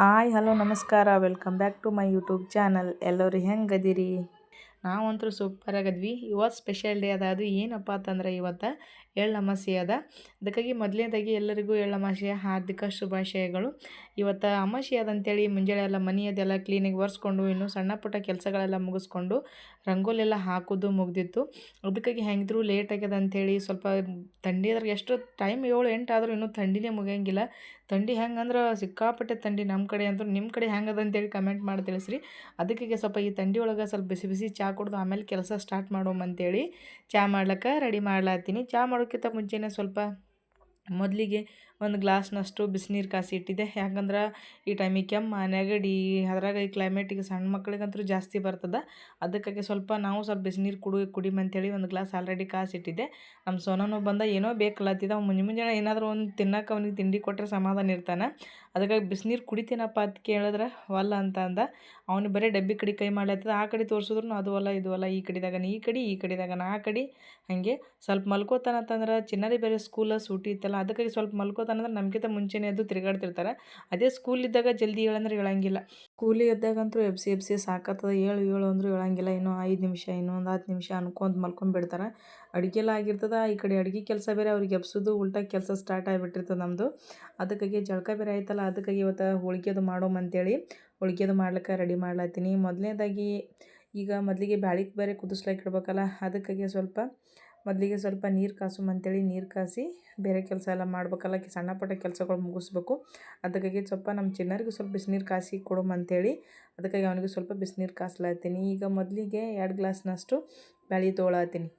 Hi hello ನಮಸ್ಕಾರ welcome back to my YouTube channel. ಎಲ್ಲರೂ ಹೆಂಗದಿರಿ? ನಾವಂತೂ ಸೂಪರ್ ಆಗದ್ವಿ. ಇವತ್ತು ಸ್ಪೆಷಲ್ ಡೇ ಅದ. ಅದು ಏನಪ್ಪ ಅಂತಂದ್ರೆ ಇವತ್ತು ಎಳ್ಳು ಅಮಾವಾಸ್ಯೆ ಅದ. ಅದಕ್ಕಾಗಿ ಮೊದಲನೇದಾಗಿ ಎಲ್ಲರಿಗೂ ಎಳ್ಳು ಅಮಾವಾಸ್ಯೆಯ ಹಾರ್ದಿಕ ಶುಭಾಶಯಗಳು. ಇವತ್ತು ಅಮಾವಾಸ್ಯೆ ಅದಂತೇಳಿ ಮುಂಜಾನೆ ಎಲ್ಲ ಮನೆಯದೆಲ್ಲ ಕ್ಲೀನಾಗಿ ಒರೆಸ್ಕೊಂಡು ಇನ್ನೂ ಸಣ್ಣ ಪುಟ್ಟ ಕೆಲಸಗಳೆಲ್ಲ ಮುಗಿಸ್ಕೊಂಡು ರಂಗೋಲಿ ಎಲ್ಲ ಹಾಕೋದು ಮುಗ್ದಿತ್ತು. ಅದಕ್ಕಾಗಿ ಹೆಂಗಿದ್ರು ಲೇಟ್ ಆಗ್ಯದ ಅಂಥೇಳಿ ಸ್ವಲ್ಪ ಥಂಡಿ ಅದ್ರಾಗ ಎಷ್ಟು ಟೈಮ್ 7-8 ಆದರೂ ಇನ್ನೂ ಥಂಡಿನೇ ಮುಗಿಯಂಗಿಲ್ಲ. ಥಂಡಿ ಹೆಂಗಂದ್ರೆ ಸಿಕ್ಕಾಪಟ್ಟೆ ಥಂಡಿ ನಮ್ಮ ಕಡೆ ಅಂತೂ. ನಿಮ್ಮ ಕಡೆ ಹೆಂಗದ ಅಂತೇಳಿ ಕಮೆಂಟ್ ಮಾಡಿ ತಿಳಿಸ್ರಿ. ಅದಕ್ಕಾಗಿ ಸ್ವಲ್ಪ ಈ ಥಂಡಿ ಒಳಗೆ ಸ್ವಲ್ಪ ಬಿಸಿ ಬಿಸಿ ಚಹಾ ಕುಡ್ದು ಆಮೇಲೆ ಕೆಲಸ ಸ್ಟಾರ್ಟ್ ಮಾಡೋಮಂತೇಳಿ ಚಹಾ ಮಾಡ್ಲಿಕ್ಕೆ ರೆಡಿ ಮಾಡ್ಲಾತ್ತೀನಿ. ಚಹಾ ಮಾಡೋಕ್ಕಿಂತ ಮುಂಚೆನೇ ಸ್ವಲ್ಪ ಮೊದಲಿಗೆ ಒಂದು ಗ್ಲಾಸ್ನಷ್ಟು ಬಿಸಿನೀರು ಕಾಸಿ ಇಟ್ಟಿದ್ದೆ. ಯಾಕಂದ್ರೆ ಈ ಟೈಮಿಗೆ ಕೆಮ್ಮು ನೆಗಡಿ ಅದ್ರಾಗ ಈ ಕ್ಲೈಮೇಟಿಗೆ ಸಣ್ಣ ಮಕ್ಕಳಿಗಂತೂ ಜಾಸ್ತಿ ಬರ್ತದೆ. ಅದಕ್ಕಾಗಿ ಸ್ವಲ್ಪ ನಾವು ಸ್ವಲ್ಪ ಬಿಸಿನೀರು ಕುಡಿಮಂತೇಳಿ ಒಂದು ಗ್ಲಾಸ್ ಆಲ್ರೆಡಿ ಕಾಸಿಟ್ಟಿದ್ದೆ. ನಮ್ಮ ಸೋನನು ಬಂದ ಏನೋ ಬೇಕಲ್ಲತ್ತಿದ್ದ. ಮುಂಜಾನೆ ಏನಾದರೂ ಒಂದು ತಿನ್ನಕ್ಕೆ ಅವನಿಗೆ ತಿಂಡಿ ಕೊಟ್ಟರೆ ಸಮಾಧಾನ ಇರ್ತಾನೆ. ಅದಕ್ಕಾಗಿ ಬಿಸಿನೀರು ಕುಡಿತೀನಪ್ಪ ಅಂತ ಕೇಳಿದ್ರೆ ವಲ್ಲ ಅಂತ ಅಂದ. ಅವ್ನಿಗೆ ಬರೀ ಡಬ್ಬಿ ಕಡೆ ಕೈ ಮಾಡ್ಲತ್ತದ. ಆ ಕಡೆ ತೋರಿಸಿದ್ರು ಅದು ಅಲ್ಲ ಇದು ಅಲ್ಲ, ಈ ಕಡೆದಾಗ ಈ ಕಡೆ ಈ ಕಡೆದಾಗ ನಾ ಕಡೆ ಹಾಗೆ ಸ್ವಲ್ಪ ಮಲ್ಕೋತಾನಂತಂದ್ರೆ ಚಿನ್ನರಿ ಬೇರೆ ಸ್ಕೂಲ ಸೂಟಿ ಇತ್ತಲ್ಲ. ಅದಕ್ಕಾಗಿ ಸ್ವಲ್ಪ ಮಲ್ಕೋತಾನಂದ್ರೆ ನಮ್ಗಿಂತ ಮುಂಚೆನೇ ಅದು ತಿರುಗಾಡ್ತಿರ್ತಾರೆ. ಅದೇ ಸ್ಕೂಲಿದ್ದಾಗ ಜಲ್ದಿ ಹೇಳಂದ್ರೆ ಹೇಳಂಗಿಲ್ಲ. ಸ್ಕೂಲಿಗೆ ಇದ್ದಾಗಂತೂ ಎಬ್ಸಿ ಸಾಕತ್ತದ. ಏಳು ಅಂದರೂ ಹೇಳಂಗಿಲ್ಲ. ಇನ್ನೂ 5 ನಿಮಿಷ ಇನ್ನೂ ಒಂದು 10 ನಿಮಿಷ ಅನ್ಕೊಂತ ಮಲ್ಕೊಂಡ್ಬಿಡ್ತಾರೆ. ಅಡುಗೆಲ್ಲ ಆಗಿರ್ತದೆ. ಈ ಕಡೆ ಅಡುಗೆ ಕೆಲಸ ಬೇರೆ ಅವ್ರಿಗೆ ಎಬ್ಸೋದು ಉಲ್ಟಾ ಕೆಲಸ ಸ್ಟಾರ್ಟ್ ಆಗಿಬಿಟ್ಟಿರ್ತದೆ ನಮ್ಮದು. ಅದಕ್ಕಾಗಿ ಜಳಕ ಬೇರೆ ಆಯ್ತಲ್ಲ. ಅದಕ್ಕಾಗಿ ಇವತ್ತು ಹೋಳಿಗೆದು ಮಾಡೋಮಂತೇಳಿ ಹೋಳಿಗೆದು ಮಾಡ್ಲಿಕ್ಕೆ ರೆಡಿ ಮಾಡ್ಲತ್ತೀನಿ. ಮೊದಲಿಗೆ ಬ್ಯಾಳಿಗೆ ಬೇರೆ ಕುದಿಸ್ಲಿಕ್ಕೆ ಇಡ್ಬೇಕಲ್ಲ. ಅದಕ್ಕಾಗಿ ಮೊದಲಿಗೆ ಸ್ವಲ್ಪ ನೀರು ಕಾಸುಮಂತೇಳಿ ನೀರು ಕಾಸಿ ಬೇರೆ ಕೆಲಸ ಎಲ್ಲ ಮಾಡ್ಬೇಕಲ್ಲ. ಸಣ್ಣ ಪುಟ್ಟ ಕೆಲಸಗಳು ಮುಗಿಸ್ಬೇಕು. ಅದಕ್ಕಾಗಿ ಸ್ವಲ್ಪ ನಮ್ಮ ಚಿನ್ನರಿಗೂ ಸ್ವಲ್ಪ ಬಿಸಿನೀರು ಕಾಸಿ ಕೊಡುಮಂತೇಳಿ ಅದಕ್ಕಾಗಿ ಅವನಿಗೂ ಸ್ವಲ್ಪ ಬಿಸಿನೀರು ಕಾಸ್ಲಾತೀನಿ. ಈಗ ಮೊದಲಿಗೆ 2 ಗ್ಲಾಸ್ನಷ್ಟು ಬ್ಯಾಳೆ ತೊಗೊಳತ್ತೀನಿ.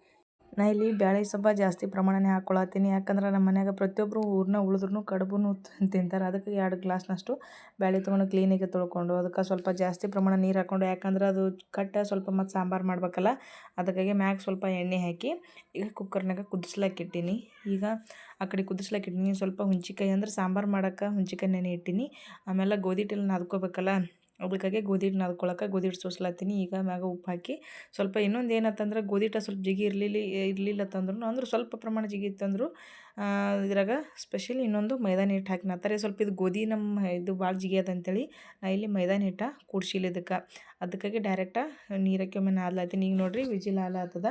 ನಾ ಇಲ್ಲಿ ಬ್ಯಾಳೆ ಸ್ವಲ್ಪ ಜಾಸ್ತಿ ಪ್ರಮಾಣನೇ ಹಾಕ್ಕೊಳತ್ತೀನಿ. ಯಾಕಂದ್ರೆ ನಮ್ಮ ಮನ್ಯಾಗ ಪ್ರತಿಯೊಬ್ಬರು ಊರನ್ನ ಉಳಿದ್ರೂ ಕಡುಬು ತಿಂತಾರೆ. ಅದಕ್ಕೆ 2 ಗ್ಲಾಸ್ನಷ್ಟು ಬ್ಯಾಳೆ ತೊಗೊಂಡು ಕ್ಲೀನಾಗಿ ತೊಳ್ಕೊಂಡು ಅದಕ್ಕೆ ಸ್ವಲ್ಪ ಜಾಸ್ತಿ ಪ್ರಮಾಣ ನೀರು ಹಾಕ್ಕೊಂಡು, ಯಾಕಂದ್ರೆ ಅದು ಸ್ವಲ್ಪ ಮತ್ತು ಸಾಂಬಾರು ಮಾಡ್ಬೇಕಲ್ಲ. ಅದಕ್ಕಾಗಿ ಮ್ಯಾಗ ಸ್ವಲ್ಪ ಎಣ್ಣೆ ಹಾಕಿ ಈಗ ಕುಕ್ಕರ್ನಾಗ ಕುದಿಸ್ಲಾಕಿಟ್ಟೀನಿ. ಈಗ ಆ ಕಡೆ ಕುದಿಸ್ಲಾಕಿಟ್ಟೀನಿ. ಸ್ವಲ್ಪ ಹುಂಚಿಕಾಯಿ ಅಂದ್ರೆ ಸಾಂಬಾರು ಮಾಡೋಕ್ಕೆ ಹುಂಚಿಕಾಯಿ ನೆನೆ ಇಟ್ಟೀನಿ. ಆಮೇಲೆ ಗೋಧಿ ಹಿಟ್ಟಲ್ಲಿ ನಾದ್ಕೋಬೇಕಲ್ಲ. ಅದಕ್ಕಾಗಿ ಗೋಧಿ ಹಿಟ್ಟು ನಾದ್ಕೊಳಕ್ಕೆ ಗೋಧಿ ಹಿಟ್ಟು ಸೋಸ್ಲಾತೀನಿ. ಈಗ ಮ್ಯಾಗ ಉಪ್ಪು ಹಾಕಿ ಸ್ವಲ್ಪ ಇನ್ನೊಂದು ಏನಂತಂದ್ರೆ ಗೋಧಿ ಹಿಟ್ಟು ಸ್ವಲ್ಪ ಜಿಗಿ ಇರಲಿಲ್ಲ ತಂದ್ರು ಅಂದ್ರೆ ಸ್ವಲ್ಪ ಪ್ರಮಾಣ ಜಿಗಿ ಇತ್ತಂದ್ರು ಇದ್ರಾಗ ಸ್ಪೆಷಲಿ ಇನ್ನೊಂದು ಮೈದಾನ ಹಿಟ್ಟು ಹಾಕಿ ನಾತಾರೆ. ಸ್ವಲ್ಪ ಇದು ಗೋಧಿ ಇದು ಭಾಳ ಜಿಗಿ ಅದಂತೇಳಿ ನಾ ಇಲ್ಲಿ ಮೈದಾನ ಹಿಟ್ಟು ಕೂಡ್ಸಿಲ್ಲ ಇದಕ್ಕೆ. ಅದಕ್ಕಾಗಿ ಡೈರೆಕ್ಟಾಗಿ ನೀರಕ್ಕೆ ಒಮ್ಮೆ ನಾದ್ಲಾತೀನಿ. ಈಗ ನೋಡಿರಿ ವಿಜಿಲ್ ಆತದ.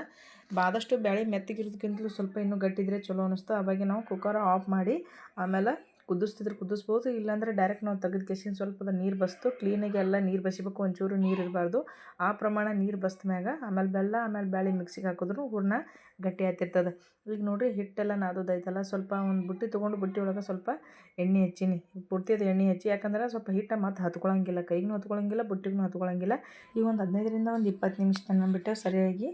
ಆದಷ್ಟು ಬ್ಯಾಳೆ ಮೆತ್ತಗಿರೋದಕ್ಕಿಂತಲೂ ಸ್ವಲ್ಪ ಇನ್ನೂ ಗಟ್ಟಿದ್ರೆ ಚಲೋ ಅನ್ನಿಸ್ತು. ಅವಾಗ ನಾವು ಕುಕ್ಕರ್ ಆಫ್ ಮಾಡಿ ಆಮೇಲೆ ಕುದಿಸ್ಬೋದು. ಇಲ್ಲಾಂದರೆ ಡೈರೆಕ್ಟ್ ನಾವು ತೆಗೆದು ಕೇಸಿನ ಸ್ವಲ್ಪ ನೀರು ಬಸ್ತು ಕ್ಲೀನಾಗಿ ಎಲ್ಲ ನೀರು ಬಸಿಬೇಕು. ಒಂಚೂರು ನೀರು ಇರಬಾರ್ದು. ಆ ಪ್ರಮಾಣ ನೀರು ಬಸ್ದ ಮ್ಯಾಗ ಆಮೇಲೆ ಬೆಲ್ಲ ಆಮೇಲೆ ಬ್ಯಾಳೆ ಮಿಕ್ಸಿಗೆ ಹಾಕಿದ್ರು ಹೂರ್ಣ ಗಟ್ಟಿ ಆಗ್ತಿರ್ತದೆ. ಈಗ ನೋಡಿರಿ ಹಿಟ್ಟೆಲ್ಲ ನಾದೋದೈತಲ್ಲ. ಸ್ವಲ್ಪ ಒಂದು ಬುಟ್ಟಿ ತೊಗೊಂಡು ಬುಟ್ಟಿ ಒಳಗೆ ಸ್ವಲ್ಪ ಎಣ್ಣೆ ಹಚ್ಚೀನಿ. ಪೂರ್ತಿಯದು ಎಣ್ಣೆ ಹಚ್ಚಿ, ಯಾಕಂದ್ರೆ ಸ್ವಲ್ಪ ಹಿಟ್ಟು ಮತ್ತು ಹತ್ಕೊಳ್ಳೋಂಗಿಲ್ಲ, ಕೈಗೂ ಹತ್ಕೊಳ್ಳೋಂಗಿಲ್ಲ, ಬುಟ್ಟಿಗೂ ಹತ್ಕೊಳ್ಳೋಂಗಿಲ್ಲ. ಈಗ ಒಂದು 15ರಿಂದ ಒಂದು 20 ನಿಮಿಷ ತನಕ ಬಿಟ್ಟು ಸರಿಯಾಗಿ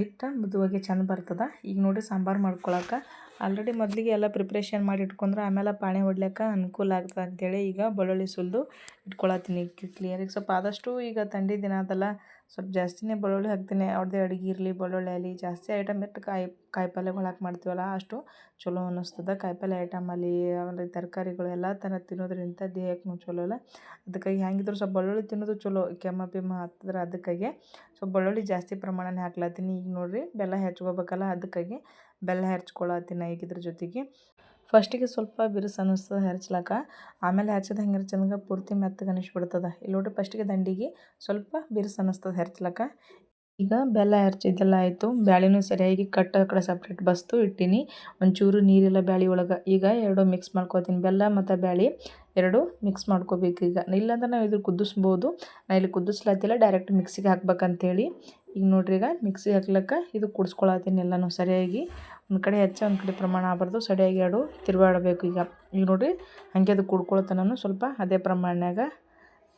ಹಿಟ್ಟು ಮೃದುವಾಗಿ ಚೆಂದ ಬರ್ತದೆ. ಈಗ ನೋಡಿ ಸಾಂಬಾರು ಮಾಡ್ಕೊಳಕ್ಕೆ ಆಲ್ರೆಡಿ ಮೊದಲಿಗೆ ಎಲ್ಲ ಪ್ರಿಪ್ರೇಷನ್ ಮಾಡಿ ಇಟ್ಕೊಂಡ್ರೆ ಆಮೇಲೆ ಪಾಣೆ ಹೊಡ್ಲಿಕ್ಕೆ ಅನುಕೂಲ ಆಗ್ತದೆ ಅಂಥೇಳಿ ಈಗ ಬೆಳ್ಳುಳ್ಳಿ ಸುಲಿದು ಇಟ್ಕೊಳತ್ತೀನಿ ಕ್ಲಿಯರಿಗೆ. ಸ್ವಲ್ಪ ಆದಷ್ಟು ಈಗ ಥಂಡಿ ದಿನ ಅದಲ್ಲ, ಸ್ವಲ್ಪ ಜಾಸ್ತಿನೇ ಬೆಳ್ಳುಳ್ಳಿ ಹಾಕ್ತೀನಿ. ಅವ್ರದ್ದೇ ಅಡುಗೆ ಇರಲಿ ಬೆಳ್ಳುಳ್ಳಿ ಅಲ್ಲಿ ಜಾಸ್ತಿ ಐಟಮ್ ಇಟ್ಟು ಕಾಯಿ ಪಲ್ಯಗಳು ಹಾಕಿ ಮಾಡ್ತೀವಲ್ಲ ಅಷ್ಟು ಚಲೋ ಅನ್ನಿಸ್ತದೆ. ಕಾಯಿಪಲ್ಯ ಐಟಮ್ ಅಲ್ಲಿ ಆಮೇಲೆ ತರಕಾರಿಗಳು ಎಲ್ಲ ಥರ ತಿನ್ನೋದ್ರಿಂದ ದೇಹಕ್ಕೂ ಚಲೋ ಅಲ್ಲ. ಅದಕ್ಕಾಗಿ ಹೆಂಗಿದ್ರು ಸ್ವಲ್ಪ ಬೆಳ್ಳುಳ್ಳಿ ತಿನ್ನೋದು ಚಲೋ. ಕೆಮ್ಮ ಹತ್ತಿದ್ರೆ ಅದಕ್ಕಾಗಿ ಸ್ವಲ್ಪ ಬೆಳ್ಳುಳ್ಳಿ ಜಾಸ್ತಿ ಪ್ರಮಾಣನೇ ಹಾಕ್ಲತ್ತೀನಿ. ಈಗ ನೋಡಿರಿ ಬೆಲ್ಲ ಹೆಚ್ಕೋಬೇಕಲ್ಲ. ಅದಕ್ಕಾಗಿ ಬೆಲ್ಲ ಹೆಚ್ಕೊಳತ್ತೀನಿ. ಈಗ ಇದ್ರ ಜೊತೆಗೆ ಫಸ್ಟಿಗೆ ಸ್ವಲ್ಪ ಬಿರುಸು ಅನ್ನಿಸ್ತದೆ ಹೆರ್ಚ್ಲಕ್ಕ. ಆಮೇಲೆ ಹಚ್ಚೋದು ಹೆಂಗೆ ಚಂದ ಪೂರ್ತಿ ಮೆತ್ತಗೆ ಅನ್ನಿಸ್ಬಿಡ್ತದೆ. ಇಲ್ಲಿ ನೋಡಿರಿ ಫಸ್ಟಿಗೆ ದಂಡಿಗೆ ಸ್ವಲ್ಪ ಬಿರುಸು ಅನ್ನಿಸ್ತದೆ ಹೆರ್ಚ್ಲಕ್ಕ. ಈಗ ಬೆಲ್ಲ ಹೆರ್ಚಿದ್ದೆಲ್ಲ ಆಯಿತು. ಬ್ಯಾಳೆನೂ ಸರಿಯಾಗಿ ಆ ಕಡೆ ಸಪ್ರೇಟ್ ಬಸ್ತು ಇಟ್ಟೀನಿ. ಒಂಚೂರು ನೀರಿಲ್ಲ ಬ್ಯಾಳೆ ಒಳಗೆ. ಈಗ 2 ಮಿಕ್ಸ್ ಮಾಡ್ಕೊತೀನಿ. ಬೆಲ್ಲ ಮತ್ತು ಬ್ಯಾಳೆ 2 ಮಿಕ್ಸ್ ಮಾಡ್ಕೋಬೇಕು. ಈಗ ಇಲ್ಲಾಂದ್ರೆ ನಾವು ಇದು ಕುದಿಸ್ಬೋದು. ನಾ ಇಲ್ಲಿ ಕುದಿಸ್ಲತ್ತಿಲ್ಲ, ಡೈರೆಕ್ಟ್ ಮಿಕ್ಸಿಗೆ ಹಾಕ್ಬೇಕಂತೇಳಿ. ಈಗ ನೋಡ್ರಿ ಈಗ ಮಿಕ್ಸಿಗೆ ಹಾಕ್ಲಿಕ್ಕೆ ಇದು ಕುಡಿಸ್ಕೊಳತ್ತೀನಿ ಎಲ್ಲನೂ ಸರಿಯಾಗಿ. ಒಂದು ಕಡೆ ಹೆಚ್ಚು ಒಂದು ಕಡೆ ಪ್ರಮಾಣ ಆಗಬಾರ್ದು. ಸರಿಯಾಗಿ 2 ತಿರುವಾಡಬೇಕು. ಈಗ ನೋಡಿರಿ ಹಾಗೆ ಅದು ಕುಡ್ಕೊಳ್ತಾನು ಸ್ವಲ್ಪ ಅದೇ ಪ್ರಮಾಣನಾಗ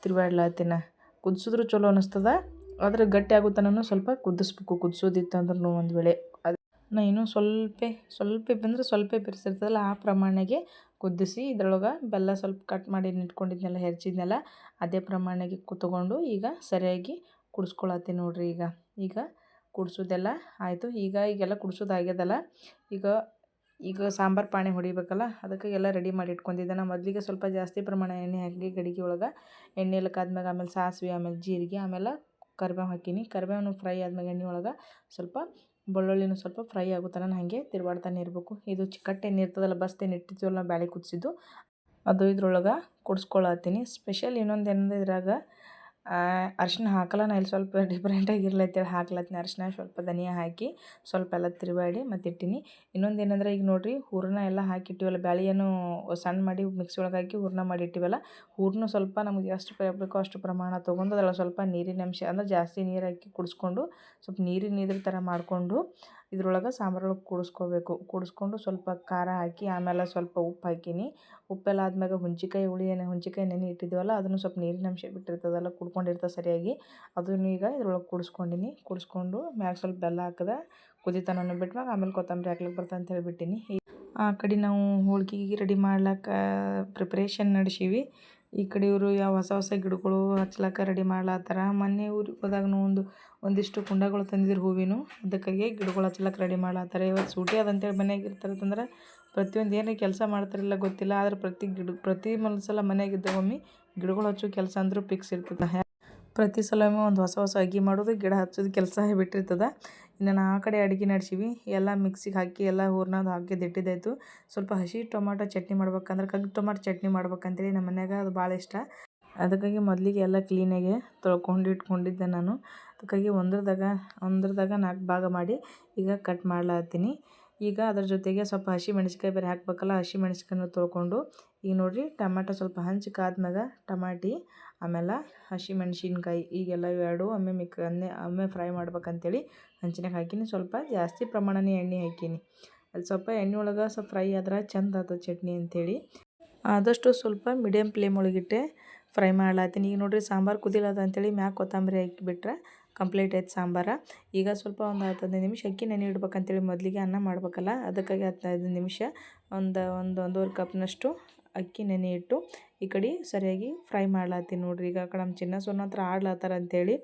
ತಿರುವಾಡ್ಲತ್ತೀನಿ. ಕುದಿಸಿದ್ರು ಚಲೋ ಅನ್ನಿಸ್ತದೆ. ಆದರೆ ಗಟ್ಟಿ ಆಗುತ್ತಾನೂ ಸ್ವಲ್ಪ ಕುದಿಸ್ಬೇಕು. ಕುದಿಸೋದಿತ್ತು ಅಂದ್ರೂ ಒಂದು ವೇಳೆ ನಾ ಇನ್ನೂ ಸ್ವಲ್ಪ ಬಂದರೆ ಸ್ವಲ್ಪ ಬಿರ್ಸಿರ್ತದಲ್ಲ ಆ ಪ್ರಮಾಣಕ್ಕೆ ಕುದಿಸಿ ಇದ್ರೊಳಗೆ ಬೆಲ್ಲ ಸ್ವಲ್ಪ ಕಟ್ ಮಾಡಿ ಇಟ್ಕೊಂಡಿದ್ನೆಲ್ಲ ಹೆರ್ಚಿದ್ನೆಲ್ಲ ಅದೇ ಪ್ರಮಾಣಕ್ಕೆ ತೊಗೊಂಡು ಈಗ ಸರಿಯಾಗಿ ಕುಡಿಸ್ಕೊಳತ್ತೀನಿ ನೋಡ್ರಿ. ಈಗ ಕುಡಿಸೋದೆಲ್ಲ ಆಯಿತು. ಈಗೆಲ್ಲ ಕುಡಿಸೋದು ಆಗ್ಯದಲ್ಲ. ಈಗ ಸಾಂಬಾರು ಪಾಣಿ ಹೊಡಿಬೇಕಲ್ಲ. ಅದಕ್ಕೆ ಎಲ್ಲ ರೆಡಿ ಮಾಡಿ ಇಟ್ಕೊಂಡಿದ್ದೆ. ನಾನು ಮೊದಲಿಗೆ ಸ್ವಲ್ಪ ಜಾಸ್ತಿ ಪ್ರಮಾಣ ಎಣ್ಣೆ ಹಾಕಿ ಗಡಿಗೆ ಒಳಗೆ ಎಣ್ಣೆ ಎಲ್ಲ ಕಾದ್ಮ್ಯಾಗ ಆಮೇಲೆ ಸಾಸಿವೆ ಆಮೇಲೆ ಜೀರಿಗೆ ಆಮೇಲೆ ಕರಿಬೇವು ಹಾಕೀನಿ. ಕರಿಬೇವು ಫ್ರೈ ಆದ್ಮೇಲೆ ಎಣ್ಣೆ ಒಳಗೆ ಸ್ವಲ್ಪ ಬೆಳ್ಳುಳ್ಳಿನೂ ಸ್ವಲ್ಪ ಫ್ರೈ ಆಗುತ್ತಾನ ಹಾಗೆ ತಿರುವಾಡ್ತಾನೆ ಇರಬೇಕು. ಇದು ಚಿಕ್ಕಟ್ಟು ಎಣ್ಣೆ ಇರ್ತದಲ್ಲ, ಬಸ್ತು ಎಣ್ಣೆ ಇಟ್ಟಿರ್ತೀವಲ್ಲ ನಾವು ಬ್ಯಾಳೆ ಕುದಿಸಿದ್ದು ಅದು ಇದ್ರೊಳಗೆ ಕುಡಿಸ್ಕೊಳತ್ತೀನಿ. ಸ್ಪೆಷಲ್ ಇನ್ನೊಂದು ಏನಂದ್ರೆ ಇದ್ರಾಗ ಅರಿಶಿನ ಹಾಕಲ್ಲ. ನಾ ಇಲ್ಲಿ ಸ್ವಲ್ಪ ಡಿಫ್ರೆಂಟಾಗಿರಲಿ ಅಂತೇಳಿ ಹಾಕ್ಲತ್ತೀನಿ ಅರಿಶಿನ, ಸ್ವಲ್ಪ ಧನಿಯಾ ಹಾಕಿ ಸ್ವಲ್ಪ ಎಲ್ಲ ತಿರುವಾಡಿ ಮತ್ತು ಇಟ್ಟೀನಿ. ಇನ್ನೊಂದು ಏನಂದ್ರೆ ಈಗ ನೋಡಿರಿ ಹೂರಣ ಎಲ್ಲ ಹಾಕಿಟ್ಟಿವಲ್ಲ, ಬ್ಯಾಳಿಯನ್ನು ಸಣ್ಣ ಮಾಡಿ ಮಿಕ್ಸಿ ಒಳಗೆ ಹಾಕಿ ಹೂರಣ ಮಾಡಿ ಇಟ್ಟಿವಲ್ಲ, ಹೂರಣ ಸ್ವಲ್ಪ ನಮಗೆ ಎಷ್ಟು ಬೇಕೋ ಅಷ್ಟು ಪ್ರಮಾಣ ತೊಗೊಂಡು ಅದ್ರೊಳಗೆ ಸ್ವಲ್ಪ ನೀರಿನ ಅಂಶ ಅಂದರೆ ಜಾಸ್ತಿ ನೀರು ಹಾಕಿ ಕುಡಿಸ್ಕೊಂಡು ಸ್ವಲ್ಪ ನೀರಿನ ಥರ ಮಾಡಿಕೊಂಡು ಇದ್ರೊಳಗೆ ಸಾಂಬಾರೊಳಗೆ ಕೂಡಿಸ್ಕೊಂಡು ಸ್ವಲ್ಪ ಖಾರ ಹಾಕಿ ಆಮೇಲೆ ಸ್ವಲ್ಪ ಉಪ್ಪು ಹಾಕೀನಿ. ಉಪ್ಪೆಲ್ಲ ಆದ್ಮೇಲೆ ಹುಂಚಿಕಾಯಿ ನೆನೆ ಇಟ್ಟಿದ್ದೀವಲ್ಲ ಅದನ್ನು ಸ್ವಲ್ಪ ನೀರಿನ ಅಂಶ ಬಿಟ್ಟಿರ್ತದಲ್ಲ, ಕುಡ್ಕೊಂಡಿರ್ತದೆ ಸರಿಯಾಗಿ. ಅದನ್ನು ಈಗ ಇದ್ರೊಳಗೆ ಕೂಡಿಸ್ಕೊಂಡು ಮ್ಯಾಗ ಸ್ವಲ್ಪ ಬೆಲ್ಲ ಹಾಕಿದೆ ಕುದಿತನೂ ಬಿಟ್ಟಾಗ ಆಮೇಲೆ ಕೊತ್ತಂಬರಿ ಹಾಕ್ಲಿಕ್ಕೆ ಬರ್ತದೆ ಅಂತ ಹೇಳಿಬಿಟ್ಟಿನಿ. ಆ ಕಡೆ ನಾವು ಹೋಳ್ಗೆಗೆ ರೆಡಿ ಮಾಡ್ಲಿಕ್ಕೆ ಪ್ರಿಪ್ರೇಷನ್ ನಡೆಸೀವಿ. ಈ ಕಡೆ ಇವರು ಯಾವ ಹೊಸ ಗಿಡಗಳು ಹಚ್ಲಕ್ಕ ರೆಡಿ ಮಾಡ್ಲತ್ತಾರ. ಮೊನ್ನೆ ಊರಿಗೆ ಹೋದಾಗ ಒಂದಿಷ್ಟು ಕುಂಡಗಳು ತಂದಿದ್ರು ಹೂವಿನ, ಅದಕ್ಕಾಗಿ ಗಿಡಗಳು ಹಚ್ಲಕ್ಕೆ ರೆಡಿ ಮಾಡ್ಲತ್ತಾರೆ. ಇವತ್ತು ಸೂಟಿ ಅದಂತೇಳಿ ಮನೆಯಾಗ ಇರ್ತಾರಂತಂದ್ರೆ ಪ್ರತಿಯೊಂದು ಏನು ಕೆಲಸ ಮಾಡ್ತಾರಿಲ್ಲ ಗೊತ್ತಿಲ್ಲ, ಆದ್ರೆ ಪ್ರತಿ ಸಲ ಮನೆಯಾಗಿದ್ದಾಗ ಒಮ್ಮೆ ಗಿಡಗಳು ಹಚ್ಚೋ ಕೆಲಸ ಅಂದರೂ ಫಿಕ್ಸ್ ಇರ್ತದೆ. ಪ್ರತಿ ಸಲ ಒಂದು ಹೊಸ ಅಡುಗೆ ಮಾಡೋದು, ಗಿಡ ಹಚ್ಚೋದು ಕೆಲಸ ಬಿಟ್ಟಿರ್ತದೆ. ಇನ್ನು ನಾ ಆ ಕಡೆ ಅಡುಗೆ ನಡೆಸೀವಿ. ಎಲ್ಲ ಮಿಕ್ಸಿಗೆ ಹಾಕಿ ಎಲ್ಲ ಹೂರ್ಣದ್ದು ಹಾಕಿದ್ದು ಇಟ್ಟಿದ್ದಾಯಿತು. ಸ್ವಲ್ಪ ಹಸಿ ಟೊಮಾಟೊ ಚಟ್ನಿ ಮಾಡ್ಬೇಕಂದ್ರೆ ಕಗ್ಗು ಟೊಮಾಟೊ ಚಟ್ನಿ ಮಾಡ್ಬೇಕಂತೇಳಿ ನಮ್ಮ ಮನ್ಯಾಗ ಅದು ಭಾಳ ಇಷ್ಟ. ಅದಕ್ಕಾಗಿ ಮೊದಲಿಗೆ ಎಲ್ಲ ಕ್ಲೀನಾಗಿ ತೊಳ್ಕೊಂಡು ಇಟ್ಕೊಂಡಿದ್ದೆ ನಾನು. ಅದಕ್ಕಾಗಿ ಒಂದ್ರದಾಗ 4 ಭಾಗ ಮಾಡಿ ಈಗ ಕಟ್ ಮಾಡ್ಲಾತ್ತೀನಿ. ಈಗ ಅದ್ರ ಜೊತೆಗೆ ಸ್ವಲ್ಪ ಹಸಿ ಮೆಣಸಿನ್ಕಾಯಿ ಬೇರೆ ಹಾಕ್ಬೇಕಲ್ಲ, ಹಸಿ ಮೆಣಸಿನ್ಕಾಯಿನ ತೊಳ್ಕೊಂಡು ಈಗ ನೋಡಿರಿ ಟೊಮಾಟೊ ಸ್ವಲ್ಪ ಹಂಚಕಾದ್ಮ್ಯಾಗ ಟಮಾಟಿ ಆಮೇಲೆ ಹಸಿ ಮೆಣಸಿನ್ಕಾಯಿ ಈಗೆಲ್ಲ ಇವೆರಡು ಒಮ್ಮೆ ಫ್ರೈ ಮಾಡ್ಬೇಕಂತೇಳಿ ಹಂಚಿನಾಗ ಹಾಕೀನಿ. ಸ್ವಲ್ಪ ಜಾಸ್ತಿ ಪ್ರಮಾಣನೇ ಎಣ್ಣೆ ಹಾಕೀನಿ. ಅದು ಸ್ವಲ್ಪ ಎಣ್ಣೆ ಒಳಗೆ ಸ್ವಲ್ಪ ಫ್ರೈ ಆದ್ರೆ ಚಂದ ಆಗ್ತದೆ ಚಟ್ನಿ ಅಂಥೇಳಿ ಆದಷ್ಟು ಸ್ವಲ್ಪ ಮೀಡಿಯಮ್ ಫ್ಲೇಮ್ ಒಳಗಿಟ್ಟೆ ಫ್ರೈ ಮಾಡ್ಲಾತೀನಿ. ಈಗ ನೋಡಿರಿ ಸಾಂಬಾರು ಕುದಿಲದ ಅಂಥೇಳಿ ಮ್ಯಾಗ ಕೊತ್ತಂಬರಿ ಹಾಕಿಬಿಟ್ರೆ ಕಂಪ್ಲೀಟ್ ಆಯ್ತು ಸಾಂಬಾರು. ಈಗ ಸ್ವಲ್ಪ ಒಂದು 15 ನಿಮಿಷ ಅಕ್ಕಿ ನೆನೆ ಇಡ್ಬೇಕಂತೇಳಿ ಮೊದಲಿಗೆ ಅನ್ನ ಮಾಡ್ಬೇಕಲ್ಲ, ಅದಕ್ಕಾಗಿ 15 ನಿಮಿಷ ಒಂದೂವರೆ ಕಪ್ನಷ್ಟು ಅಕ್ಕಿ ನೆನೆ ಇಟ್ಟು ಈ ಕಡೆ ಸರಿಯಾಗಿ ಫ್ರೈ ಮಾಡ್ಲಾತೀನಿ. ನೋಡಿರಿ ಈಗ ಆ ಕಡೆ ನಮ್ಮ ಚಿನ್ನ ಸೊನ್ನ ಹತ್ರ ಆಡ್ಲತ್ತಾರ ಅಂಥೇಳಿ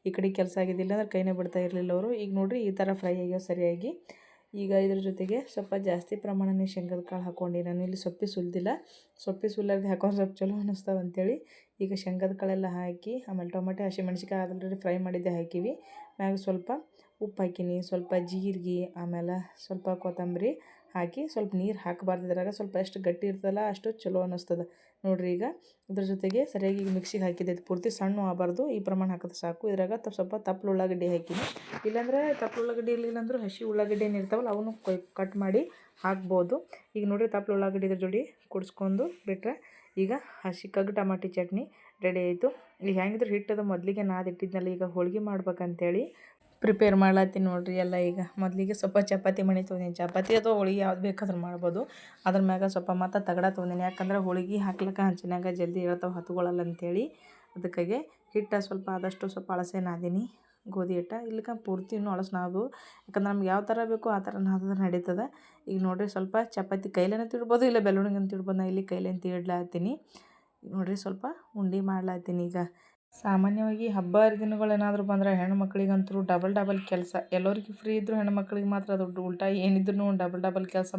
ಈ ಕಡೆ ಕೆಲಸ ಆಗಿದ್ದಿಲ್ಲ ಅಂದ್ರೆ ಕೈನೇ ಬಿಡ್ತಾ ಇರಲಿಲ್ಲ ಅವರು. ಈಗ ನೋಡಿರಿ ಈ ಥರ ಫ್ರೈ ಆಗ್ಯಾವ ಸರಿಯಾಗಿ. ಈಗ ಇದ್ರ ಜೊತೆಗೆ ಸ್ವಲ್ಪ ಜಾಸ್ತಿ ಪ್ರಮಾಣನೇ ಶೇಂಗದ ಕಾಳು ಹಾಕ್ಕೊಂಡು ನಾನು ಇಲ್ಲಿ ಸೊಪ್ಪಿ ಸುಲ್ಲಾರ್ದು ಹಾಕೊಂಡು ಸ್ವಲ್ಪ ಚಲೋ ಅನ್ನಿಸ್ತಾವೆ ಅಂಥೇಳಿ ಈಗ ಶೇಂಗದ ಕಾಳೆಲ್ಲ ಹಾಕಿ ಆಮೇಲೆ ಟೊಮೆಟೊ ಹಸಿ ಮೆಣಸಿನ್ಕಾಯಿ ಆಲ್ರೆಡಿ ಫ್ರೈ ಮಾಡಿದ್ದೆ ಹಾಕೀವಿ. ಮ್ಯಾಗ ಸ್ವಲ್ಪ ಉಪ್ಪು ಹಾಕೀನಿ, ಸ್ವಲ್ಪ ಜೀರಿಗೆ ಆಮೇಲೆ ಸ್ವಲ್ಪ ಕೊತ್ತಂಬರಿ ಹಾಕಿ ಸ್ವಲ್ಪ ನೀರು ಹಾಕಬಾರ್ದು. ಇದ್ರಾಗ ಸ್ವಲ್ಪ ಎಷ್ಟು ಗಟ್ಟಿ ಇರ್ತದಲ್ಲ ಅಷ್ಟು ಚಲೋ ಅನ್ನಿಸ್ತದೆ. ನೋಡಿರಿ ಈಗ ಇದ್ರ ಜೊತೆಗೆ ಸರಿಯಾಗಿ ಈಗ ಮಿಕ್ಸಿಗೆ ಹಾಕಿದ್ದೆ, ಪೂರ್ತಿ ಸಣ್ಣ ಆಗಬಾರ್ದು, ಈ ಪ್ರಮಾಣ ಹಾಕಿದ್ರೆ ಸಾಕು. ಇದ್ರಾಗ ಸ್ವಲ್ಪ ತಪ್ಪಲು ಉಳ್ಳಾಗಡ್ಡಿ ಹಾಕೀನಿ. ಇಲ್ಲಾಂದರೆ ತಪ್ಪಲು ಉಳ್ಳಾಗಡ್ಡಿ ಇರಲಿಲ್ಲ ಅಂದರೂ ಹಸಿ ಉಳ್ಳಾಗಡ್ಡಿ ಏನು ಇರ್ತಾವಲ್ಲ ಅವನು ಕಟ್ ಮಾಡಿ ಹಾಕ್ಬೋದು. ಈಗ ನೋಡಿರಿ ತಪ್ಪಲು ಉಳ್ಳಾಗಡ್ಡಿ ಇದ್ರ ಜೋಡಿ ಕುಡಿಸ್ಕೊಂಡು ಬಿಟ್ಟರೆ ಈಗ ಹಸಿ ಕಗ್ಗು ಟಮಾಟಿ ಚಟ್ನಿ ರೆಡಿ ಆಯಿತು. ಈಗ ಹೆಂಗಿದ್ರು ಹಿಟ್ಟದು ಮೊದಲಿಗೆ ನಾದಿಟ್ಟಿದ್ನಲ್ಲ, ಈಗ ಹೋಳ್ಗೆ ಮಾಡ್ಬೇಕಂತೇಳಿ ಪ್ರಿಪೇರ್ ಮಾಡ್ಲತ್ತೀನಿ ನೋಡಿರಿ. ಎಲ್ಲ ಈಗ ಮೊದಲಿಗೆ ಸ್ವಲ್ಪ ಚಪಾತಿ ಮಣಿ ತೊಗೊಂಡಿನಿ. ಚಪಾತಿ ಅಥವಾ ಹೋಳಿಗೆ ಯಾವ್ದು ಬೇಕಾದ್ರೂ ಮಾಡ್ಬೋದು. ಅದ್ರ ಮ್ಯಾಗ ಸ್ವಲ್ಪ ಮತ್ತು ತಗಡ ತೊಗೊಂಡಿನಿ, ಯಾಕಂದ್ರೆ ಹೋಳಿಗೆ ಹಾಕ್ಲಿಕ್ಕೆ ಹಂಚಿನಾಗ ಜಲ್ದಿ ಹೇಳ್ತಾವೆ ಹತ್ಕೊಳ್ಳಲ್ಲ ಅಂಥೇಳಿ. ಅದಕ್ಕಾಗಿ ಹಿಟ್ಟು ಸ್ವಲ್ಪ ಆದಷ್ಟು ಸ್ವಲ್ಪ ಅಳಸೆ ನಾದೀನಿ, ಗೋಧಿ ಹಿಟ್ಟು ಇಲ್ಲಿಕ ಪೂರ್ತಿ ಇನ್ನೂ ಅಳಸು ನಾದು, ಯಾಕಂದ್ರೆ ನಮ್ಗೆ ಯಾವ ಥರ ಬೇಕೋ ಆ ಥರ ನಾದಿದ್ರೆ ನಡೀತದೆ. ಈಗ ನೋಡಿರಿ ಸ್ವಲ್ಪ ಚಪಾತಿ ಕೈಲೇನ ತಿಡ್ಬೋದು, ಇಲ್ಲ ಬೆಳ್ಳುಣಿಗಂತ ತಿಡ್ಬೋದು. ನಾ ಇಲ್ಲಿ ಕೈಲೇನು ತಿಡ್ಲಾತ್ತೀನಿ. ನೋಡಿರಿ ಸ್ವಲ್ಪ ಉಂಡೆ ಮಾಡ್ಲಾತ್ತೀನಿ. ಈಗ ಸಾಮಾನ್ಯವಾಗಿ ಹಬ್ಬ ಹರಿದಿನಗಳೇನಾದರೂ ಬಂದರೆ ಹೆಣ್ಮಕ್ಳಿಗಂತೂ ಡಬಲ್ ಕೆಲಸ. ಎಲ್ಲರಿಗೂ ಫ್ರೀ ಇದ್ದರೂ ಹೆಣ್ಮಕ್ಳಿಗೆ ಮಾತ್ರ ದೊಡ್ಡ ಉಲ್ಟಾ ಏನಿದ್ರೂ ಡಬಲ್ ಕೆಲಸ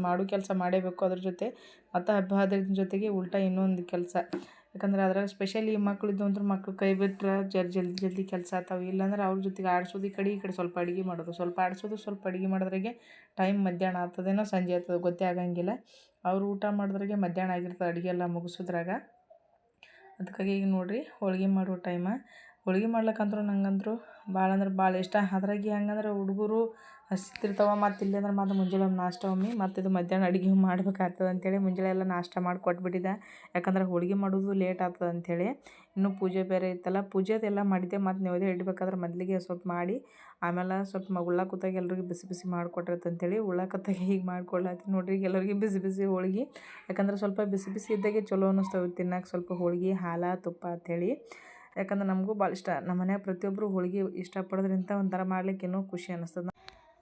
ಮಾಡೇಬೇಕು. ಅದ್ರ ಜೊತೆ ಮತ್ತು ಹಬ್ಬ ಹರಿದಿನ ಜೊತೆಗೆ ಉಲ್ಟಾ ಇನ್ನೊಂದು ಕೆಲಸ. ಯಾಕಂದ್ರೆ ಅದ್ರಾಗ ಸ್ಪೆಷಲಿ ಮಕ್ಕಳಿದ್ದು ಅಂದ್ರೆ ಮಕ್ಳು ಕೈ ಬಿಟ್ಟರೆ ಜಲ್ದಿ ಕೆಲಸ ಆಗ್ತಾವೆ. ಇಲ್ಲಾಂದ್ರೆ ಅವ್ರ ಜೊತೆಗೆ ಆಡಿಸೋದು ಈ ಕಡೆ ಸ್ವಲ್ಪ ಅಡುಗೆ ಮಾಡೋದು, ಸ್ವಲ್ಪ ಆಡಿಸೋದು ಸ್ವಲ್ಪ ಅಡುಗೆ ಮಾಡೋದ್ರಾಗೆ ಟೈಮ್ ಮಧ್ಯಾಹ್ನ ಆಗ್ತದೇನೋ ಸಂಜೆ ಆಗ್ತದೆ ಗೊತ್ತೇ ಆಗಂಗಿಲ್ಲ. ಅವ್ರು ಊಟ ಮಾಡಿದ್ರಾಗೆ ಮಧ್ಯಾಹ್ನ ಆಗಿರ್ತದೆ ಅಡುಗೆ ಎಲ್ಲ ಮುಗಿಸೋದ್ರಾಗ. ಅದಕ್ಕಾಗಿ ಈಗ ನೋಡಿರಿ ಹೋಳ್ಗೆ ಮಾಡೋ ಹೋಳ್ಗೆ ಮಾಡ್ಲಿಕ್ಕಂದ್ರೂ ನಂಗಂತೂ ಭಾಳ ಇಷ್ಟ. ಅದ್ರಾಗೆ ಹೆಂಗಂದ್ರೆ ಹುಡುಗರು ಹಸಿತಿರ್ತಾವೆ, ಮತ್ತು ಇಲ್ಲಾಂದ್ರೆ ಮತ್ತು ಮುಂಜಾನೆ ನಾಷ್ಟ ಮತ್ತು ಇದು ಮಧ್ಯಾಹ್ನ ಅಡುಗೆ ಮಾಡ್ಬೇಕಾಗ್ತದೆ ಅಂಥೇಳಿ ಮುಂಜಾನೆ ಎಲ್ಲ ನಾಷ್ಟ ಮಾಡಿ ಕೊಟ್ಬಿಟ್ಟಿದ್ದೆ. ಯಾಕಂದ್ರೆ ಹೋಳ್ಗೆ ಮಾಡೋದು ಲೇಟ್ ಆಗ್ತದೆ ಅಂಥೇಳಿ. ಇನ್ನೂ ಪೂಜೆ ಬೇರೆ ಇತ್ತಲ್ಲ, ಪೂಜೆದೆಲ್ಲ ಮಾಡಿದ್ದೆ. ಮತ್ತು ನೈವೇದ್ಯ ಇಡಬೇಕಾದ್ರೆ ಮೊದಲಿಗೆ ಸ್ವಲ್ಪ ಮಾಡಿ ಆಮೇಲೆ ಸ್ವಲ್ಪ ಉಣ್ಣಾಕ ಕೂತಾಗ ಎಲ್ರಿಗೂ ಬಿಸಿ ಮಾಡಿಕೊಟ್ರತ್ತಂತೇಳಿ ಉಣ್ಣಾಕತ್ತಾಗ ಹೀಗೆ ಮಾಡ್ಕೊಡ್ಲಾತ್ತೀನಿ ನೋಡಿರಿ. ಈಗ ಎಲ್ಲರಿಗೆ ಬಿಸಿ ಹೋಳ್ಗೆ, ಯಾಕಂದ್ರೆ ಸ್ವಲ್ಪ ಬಿಸಿ ಇದ್ದಾಗೆ ಚಲೋ ಅನ್ನಿಸ್ತವೆ ತಿನ್ನಕ್ಕೆ. ಸ್ವಲ್ಪ ಹೋಳ್ಗೆ ಹಾಲು ತುಪ್ಪ ಅಂಥೇಳಿ, ಯಾಕಂದ್ರೆ ನಮಗೂ ಭಾಳ ಇಷ್ಟ. ನಮ್ಮ ಮನ್ಯಾಗ ಪ್ರತಿಯೊಬ್ಬರು ಹೋಳ್ಗೆ ಇಷ್ಟಪಡೋದ್ರಿಂದ ಒಂಥರ ಮಾಡ್ಲಿಕ್ಕೆ ಇನ್ನೂ ಖುಷಿ ಅನ್ನಿಸ್ತದೆ.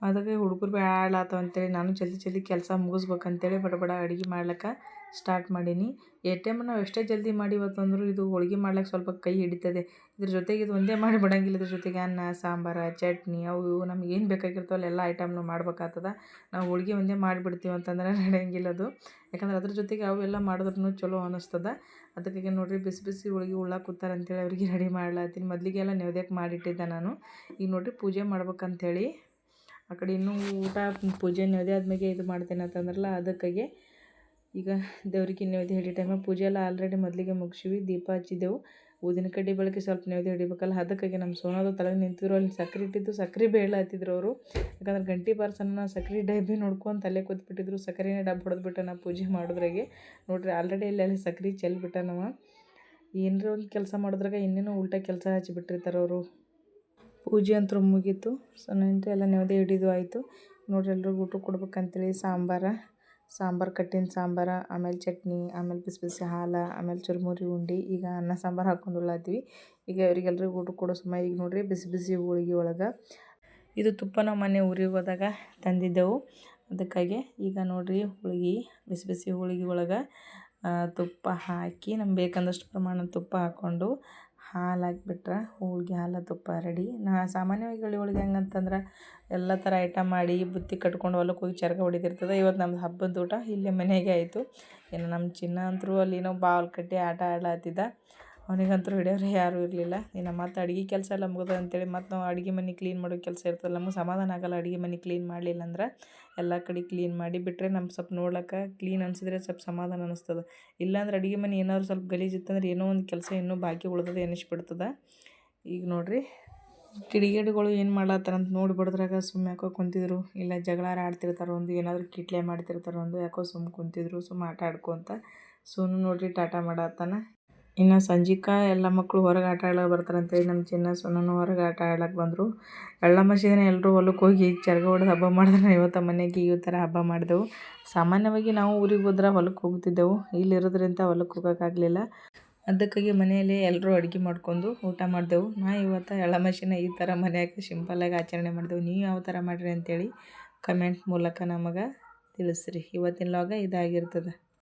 ಅದಕ್ಕೆ ಹುಡುಗರು ಬ್ಯಾಡ್ಲಾತ್ತವ ಅಂತೇಳಿ ನಾನು ಜಲ್ದಿ ಕೆಲಸ ಮುಗಿಸ್ಬೇಕಂತೇಳಿ ಬಡ ಅಡುಗೆ ಮಾಡ್ಲಿಕ್ಕೆ ಸ್ಟಾರ್ಟ್ ಮಾಡೀನಿ. ನಾವು ಎಷ್ಟೇ ಜಲ್ದಿ ಮಾಡಿವತ್ತಂದ್ರೂ ಇದು ಹೋಳ್ಗೆ ಮಾಡ್ಲಿಕ್ಕೆ ಸ್ವಲ್ಪ ಕೈ ಹಿಡಿತದೆ. ಇದ್ರ ಜೊತೆಗೆ ಇದು ಒಂದೇ ಮಾಡಿ ಬಿಡಂಗಿಲ್ಲ, ಇದ್ರ ಜೊತೆಗೆ ಅನ್ನ ಸಾಂಬಾರು ಚಟ್ನಿ ಅವು ಇವು ನಮ್ಗೆ ಏನು ಬೇಕಾಗಿರ್ತವಲ್ಲ ಎಲ್ಲ ಐಟಮ್ನು ಮಾಡ್ಬೇಕಾಗ್ತದೆ. ನಾವು ಹೋಳ್ಗೆ ಒಂದೇ ಮಾಡಿಬಿಡ್ತೀವಿ ಅಂತಂದ್ರೆ ನಡೆಯಂಗಿಲ್ಲ ಅದು. ಯಾಕಂದ್ರೆ ಅದ್ರ ಜೊತೆಗೆ ಅವೆಲ್ಲ ಮಾಡಿದ್ರೂ ಚಲೋ ಅನ್ನಿಸ್ತದೆ. ಅದಕ್ಕಾಗಿ ನೋಡಿರಿ ಬಿಸಿ ಹೋಳ್ಗೆ ಉಳ್ಳಾಕ ಕೂತಾರೆ ಅಂತೇಳಿ ಅವ್ರಿಗೆ ರೆಡಿ ಮಾಡ್ಲಾತ್ತೀನಿ. ಮೊದಲಿಗೆಲ್ಲ ನೈವೇದ್ಯಕ್ಕೆ ಮಾಡಿಟ್ಟಿದ್ದೆ ನಾನು. ಈಗ ನೋಡಿರಿ ಪೂಜೆ ಮಾಡ್ಬೇಕಂತೇಳಿ ಆ ಕಡೆ ಇನ್ನೂ ಊಟ ಪೂಜೆ ನೈವೇದ್ಯ ಆದ್ಮೇಲೆ ಇದು ಮಾಡ್ತೇನೆ ಅಂತಂದ್ರಲ್ಲ, ಅದಕ್ಕಾಗಿ ಈಗ ದೇವ್ರಿಗೆ ನೈವೇದ್ಯ ಹಿಡಿ ಟೈಮಾಗ ಪೂಜೆ ಎಲ್ಲ ಆಲ್ರೆಡಿ ಮೊದಲಿಗೆ ಮುಗಿಸಿವಿ, ದೀಪ ಹಚ್ಚಿದ್ದೆವು. ಊದಿನ ಕಡ್ಡಿ ಬೆಳಗ್ಗೆ ಸ್ವಲ್ಪ ನೈವೇದ್ಯ ಹಿಡಿಬೇಕಲ್ಲ, ಅದಕ್ಕಾಗಿ ನಮ್ಮ ಸೋನಾದು ತಲೆಗೆ ನಿಂತಿದ್ರು. ಅಲ್ಲಿ ಸಕ್ರೆ ಇಟ್ಟಿದ್ದು ಸಕ್ರೆ ಬೇಳೆ ಹತ್ತಿದ್ರು ಅವರು. ಯಾಕಂದ್ರೆ ಗಂಟೆ ಬಾರ್ಸನ್ನ ಸಕ್ರೆ ಡಬ್ಬಿ ನೋಡ್ಕೊಂಡು ತಲೆ ಕೂತ್ಬಿಟ್ಟಿದ್ರು. ಸಕ್ಕರೆನೇ ಡಬ್ಬ ಹೊಡೆದ್ಬಿಟ್ಟು ನಾ ಪೂಜೆ ಮಾಡೋದ್ರಾಗೆ ನೋಡ್ರಿ ಆಲ್ರೆಡಿ ಅಲ್ಲಿ ಸಕ್ರೆ ಚೆಲ್ಬಿಟ್ಟ ನಾವು. ಏನರ ಒಂದು ಕೆಲಸ ಮಾಡೋದ್ರಾಗ ಇನ್ನೇನೋ ಉಲ್ಟಾ ಕೆಲಸ ಹಚ್ಚಿಬಿಟ್ಟಿರ್ತಾರೆ ಅವರು. ಪೂಜೆ ಅಂತೂ ಮುಗೀತು. ಸೊ ನಂತರ ಎಲ್ಲ ನೈವೇದ್ಯ ಹಿಡಿದು ಆಯಿತು. ನೋಡ್ರಿ ಎಲ್ರಿಗೂ ಊಟ ಕೊಡ್ಬೇಕಂತೇಳಿ ಸಾಂಬಾರು ಕಟ್ಟಿನ ಸಾಂಬಾರು, ಆಮೇಲೆ ಚಟ್ನಿ, ಆಮೇಲೆ ಬಿಸಿ ಬಿಸಿ ಹಾಲು, ಆಮೇಲೆ ಚುರುಮುರಿ ಉಂಡೆ. ಈಗ ಅನ್ನ ಸಾಂಬಾರು ಹಾಕ್ಕೊಂಡು ಉಳ್ಳಾತೀವಿ. ಈಗ ಇವರಿಗೆಲ್ರಿಗೂ ಊಟ ಕೊಡೋ ಸಮಯ. ಈಗ ನೋಡ್ರಿ ಬಿಸಿ ಬಿಸಿ ಹೋಳಿಗೆ ಒಳಗೆ ಇದು ತುಪ್ಪ ನಾವು ಮನೆ ಊರಿಗೆ ಹೋದಾಗ ತಂದಿದ್ದೆವು. ಅದಕ್ಕಾಗಿ ಈಗ ನೋಡ್ರಿ ಹೋಳಿಗೆ ಬಿಸಿ ಬಿಸಿ ಹೋಳಿಗೆ ಒಳಗೆ ತುಪ್ಪ ಹಾಕಿ ನಮ್ಗೆ ಬೇಕಂದಷ್ಟು ಪ್ರಮಾಣ ತುಪ್ಪ ಹಾಕ್ಕೊಂಡು ಹಾಲು ಹಾಕಿಬಿಟ್ರೆ ಹೋಳಿಗೆ ಹಾಲು ತುಪ್ಪ ರೆಡಿ. ಸಾಮಾನ್ಯವಾಗಿ ಹೋಳಿಗೆ ಹೆಂಗಂತಂದ್ರೆ ಎಲ್ಲ ಥರ ಐಟಮ್ ಮಾಡಿ ಬುತ್ತಿ ಕಟ್ಕೊಂಡು ಹೊಲಕ್ಕೆ ಹೋಗಿ ಚರಗ ಹೊಡಿತಿರ್ತದೆ. ಇವತ್ತು ನಮ್ದು ಹಬ್ಬದ ಊಟ ಇಲ್ಲೇ ಮನೆಗೆ ಆಯಿತು. ಇನ್ನು ನಮ್ಮ ಚಿನ್ನ ಅಂತರೂ ಅಲ್ಲಿ ನಾವು ಬಾಲ್ ಕಟ್ಟಿ ಆಟ ಆಡ್ಲತ್ತಿದ್ದ. ಅವನಿಗಂತೂ ಹಿಡಿಯೋರು ಯಾರೂ ಇರಲಿಲ್ಲ. ಇನ್ನು ಮತ್ತು ಅಡುಗೆ ಕೆಲಸ ಎಲ್ಲ ಮುಗಿದ ಅಂತೇಳಿ ಮತ್ತು ನಾವು ಅಡುಗೆ ಮನೆ ಕ್ಲೀನ್ ಮಾಡೋ ಕೆಲಸ ಇರ್ತದೆ. ನಮಗೆ ಸಮಾಧಾನ ಆಗೋಲ್ಲ ಅಡುಗೆ ಮನೆ ಕ್ಲೀನ್ ಮಾಡಲಿಲ್ಲ ಅಂದ್ರೆ. ಎಲ್ಲ ಕಡೆ ಕ್ಲೀನ್ ಮಾಡಿ ಬಿಟ್ಟರೆ ನಮ್ಗೆ ಸ್ವಲ್ಪ ನೋಡ್ಲಿಕ್ಕೆ ಕ್ಲೀನ್ ಅನಿಸಿದ್ರೆ ಸ್ವಲ್ಪ ಸಮಾಧಾನ ಅನ್ನಿಸ್ತದೆ. ಇಲ್ಲಾಂದ್ರೆ ಅಡುಗೆ ಮನೆ ಏನಾದ್ರು ಸ್ವಲ್ಪ ಗಲೀಜಿತ್ತಂದ್ರೆ ಏನೋ ಒಂದು ಕೆಲಸ ಇನ್ನೂ ಬಾಕಿ ಉಳಿದದೆ ಅನ್ನಿಸ್ಬಿಡ್ತದೆ. ಈಗ ನೋಡಿರಿ ಕಿಡಿಗೇಡಿಗಳು ಏನು ಮಾಡ್ಲತ್ತಾರಂತ ನೋಡಿ ಬಡಿದ್ರಾಗ ಸುಮ್ಮನೆ ಯಾಕೋ ಕುಂತಿದ್ರು. ಇಲ್ಲ ಜಗಳಾರ ಆಡ್ತಿರ್ತಾರೆ, ಒಂದು ಏನಾದರೂ ಕಿಟ್ಲೆ ಮಾಡ್ತಿರ್ತಾರೆ, ಒಂದು ಯಾಕೋ ಸುಮ್ಮ ಕುಂತಿದ್ರು, ಸುಮ್ಮ ಆಟ ಆಡ್ಕೊತ. ಸೋನು ನೋಡ್ರಿ ಟಾಟಾ ಮಾಡತ್ತಾನ. ಇನ್ನು ಸಂಜಿಕ ಎಲ್ಲ ಮಕ್ಕಳು ಹೊರಗೆ ಆಟ ಆಡೋಕೆ ಬರ್ತಾರಂತೇಳಿ ನಮ್ಮ ಚಿನ್ನ ಸೋನೂ ಹೊರಗೆ ಆಟ ಆಡೋಕೆ ಬಂದರು. ಎಳ್ಳಮಾಸಿ ದಿನ ಎಲ್ಲರೂ ಹೊಲಕ್ಕೆ ಹೋಗಿ ಚರಗ ಹೊಡೆದು ಹಬ್ಬ ಮಾಡಿದ್ರೆ ಇವತ್ತು ಮನೆಗೆ ಈ ಥರ ಹಬ್ಬ ಮಾಡಿದೆವು. ಸಾಮಾನ್ಯವಾಗಿ ನಾವು ಊರಿಗೆ ಹೋದ್ರೆ ಹೊಲಕ್ಕೆ ಹೋಗ್ತಿದ್ದೆವು. ಇಲ್ಲಿರೋದ್ರಿಂದ ಹೊಲಕ್ಕೆ ಹೋಗೋಕ್ಕಾಗಲಿಲ್ಲ. ಅದಕ್ಕಾಗಿ ಮನೆಯಲ್ಲಿ ಎಲ್ಲರೂ ಅಡುಗೆ ಮಾಡ್ಕೊಂಡು ಊಟ ಮಾಡಿದೆವು. ಇವತ್ತು ಎಳ್ಳಮಾಸಿನ ಈ ಥರ ಮನೆಯಾಗ ಸಿಂಪಲ್ಲಾಗಿ ಆಚರಣೆ ಮಾಡಿದೆವು. ನೀವು ಯಾವ ಥರ ಮಾಡಿರಿ ಅಂತೇಳಿ ಕಮೆಂಟ್ ಮೂಲಕ ನಮಗೆ ತಿಳಿಸ್ರಿ. ಇವತ್ತಿನ ಲಾಗ ಇದಾಗಿರ್ತದೆ.